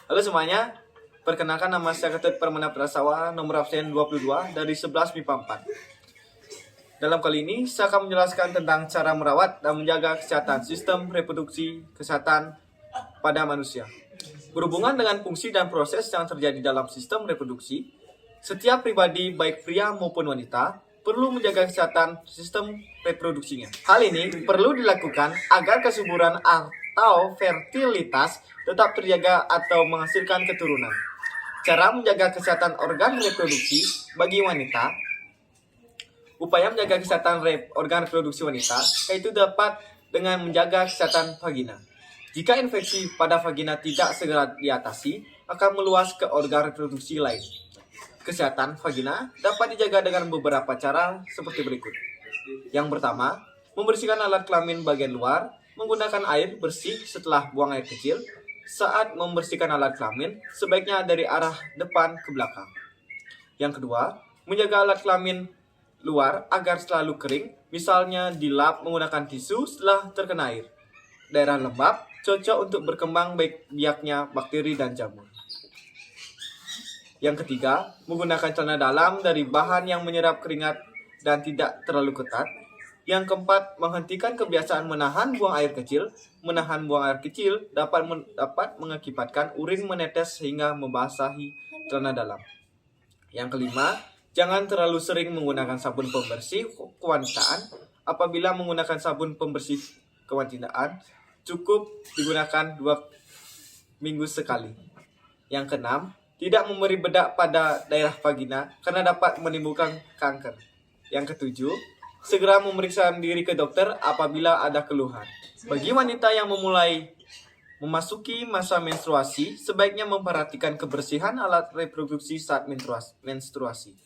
Halo semuanya, perkenalkan nama saya Ketut Permana Prasawa, nomor absen 22 dari 11 MIPA 4. Dalam kali ini, saya akan menjelaskan tentang cara merawat dan menjaga kesehatan sistem reproduksi kesehatan pada manusia. Berhubungan dengan fungsi dan proses yang terjadi dalam sistem reproduksi, setiap pribadi, baik pria maupun wanita, perlu menjaga kesehatan sistem reproduksinya. Hal ini perlu dilakukan agar kesuburan atau fertilitas tetap terjaga atau menghasilkan keturunan. Cara menjaga kesehatan organ reproduksi bagi wanita. Upaya menjaga kesehatan organ reproduksi wanita yaitu dapat dengan menjaga kesehatan vagina. Jika infeksi pada vagina tidak segera diatasi, akan meluas ke organ reproduksi lain. Kesehatan vagina dapat dijaga dengan beberapa cara seperti berikut. Yang pertama, membersihkan alat kelamin bagian luar, menggunakan air bersih setelah buang air kecil. Saat membersihkan alat kelamin, sebaiknya dari arah depan ke belakang. Yang kedua, menjaga alat kelamin luar agar selalu kering, misalnya dilap menggunakan tisu setelah terkena air. Daerah lembab cocok untuk berkembang biaknya bakteri dan jamur. Yang ketiga, menggunakan celana dalam dari bahan yang menyerap keringat dan tidak terlalu ketat. Yang keempat, menghentikan kebiasaan menahan buang air kecil. Menahan buang air kecil dapat mengakibatkan urin menetes sehingga membasahi celana dalam. Yang kelima, jangan terlalu sering menggunakan sabun pembersih kewanitaan. Apabila menggunakan sabun pembersih kewanitaan, cukup digunakan 2 minggu sekali. Yang keenam, tidak memberi bedak pada daerah vagina karena dapat menimbulkan kanker. Yang ketujuh, segera memeriksa diri ke dokter apabila ada keluhan. Bagi wanita yang memasuki masa menstruasi, sebaiknya memperhatikan kebersihan alat reproduksi saat menstruasi.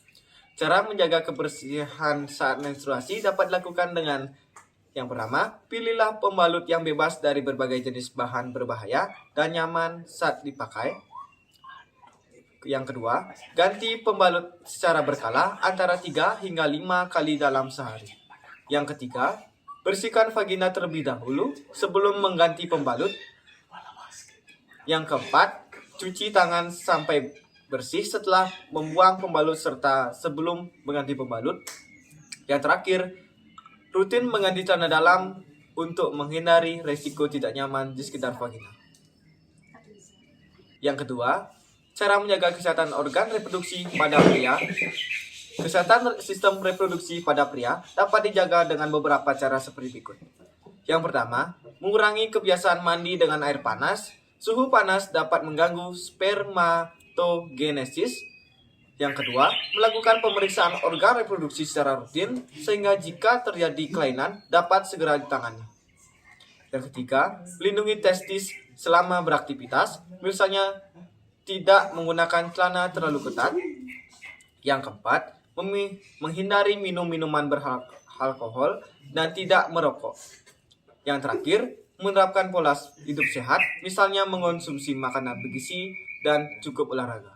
Cara menjaga kebersihan saat menstruasi dapat dilakukan dengan yang pertama, pilihlah pembalut yang bebas dari berbagai jenis bahan berbahaya dan nyaman saat dipakai. Yang kedua, ganti pembalut secara berkala antara 3 hingga 5 kali dalam sehari. Yang ketiga, bersihkan vagina terlebih dahulu sebelum mengganti pembalut. Yang keempat, cuci tangan sampai bersih setelah membuang pembalut serta sebelum mengganti pembalut. Yang terakhir, rutin mengganti celana dalam untuk menghindari resiko tidak nyaman di sekitar vagina. Yang kedua, cara menjaga kesehatan organ reproduksi pada pria. Kesehatan sistem reproduksi pada pria dapat dijaga dengan beberapa cara seperti berikut. Yang pertama, mengurangi kebiasaan mandi dengan air panas. Suhu panas dapat mengganggu spermatogenesis. Yang kedua, melakukan pemeriksaan organ reproduksi secara rutin sehingga jika terjadi kelainan dapat segera ditangani. Yang ketiga, melindungi testis selama beraktivitas, misalnya tidak menggunakan celana terlalu ketat. Yang keempat, menghindari minum minuman beralkohol dan tidak merokok. Yang terakhir, menerapkan pola hidup sehat, misalnya mengonsumsi makanan bergizi dan cukup olahraga.